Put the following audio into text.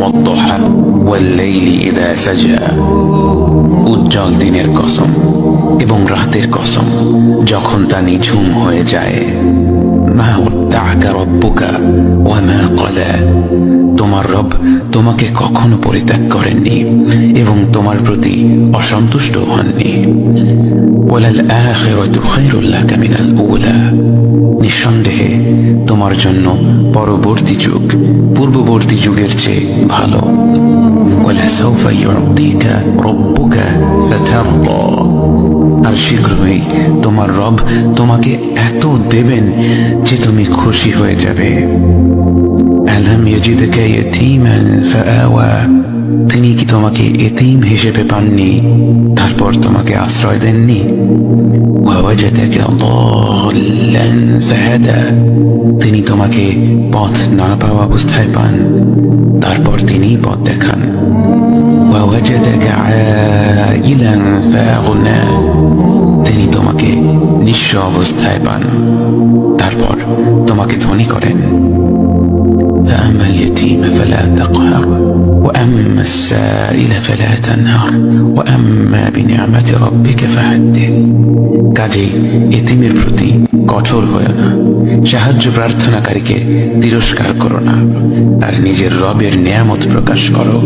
والضحى والليل إذا سجى উজ্জ্বল দিনের কসম এবং রাতের কসম যখন তা নিঝুম হয়ে যায়। মা ওয়াদ্দাআকা রাব্বুকা ওয়া মা ক্বালা, তোমার রব তোমাকে কখনো পরিত্যাগ করেননি এবং তোমার প্রতি অসন্তুষ্ট হননি। ওয়ালাল আখিরাতু খায়রুল লাকা মিনাল উলা, নিঃসন্দেহে তোমার জন্য পরবর্তী যুগ পূর্ববর্তী যুগের চেয়ে ভালো। ওয়ালাসাউফা ইউতিকা রাব্বুকা ফাতারদা, আর শীঘ্রই তোমার রব তোমাকে এত দেবেন যে তুমি খুশি হয়ে যাবে। আলাম ইয়াজিদকা ইয়াতীমান ফাআওয়া, তিনি কি তোমাকে এতিম হিসেবে পাননি তারপর তোমাকে আশ্রয় দেননি? ওয়াওয়াজাদাকা দাল্লান ফাহাদা, তিনি তোমাকে পথ না পাওয়া অবস্থায় পান তারপর তিনি পথ দেখান। ওয়াওয়াজাদাকা আইলান ফাআগনা, তিনি তোমাকে নিঃস্ব অবস্থায় পান তারপর তোমাকে ধনী করেন। فأما اليتيم فلا تقهر وأما السائل فلا تنهر وأما بنعمة ربك فحدث, কাজেই এতিমের প্রতি কঠোর হয়ো না, সাহায্য প্রার্থনাকারীকে তিরস্কার করো না, আর নিজের রবের নিয়ামত প্রকাশ করো।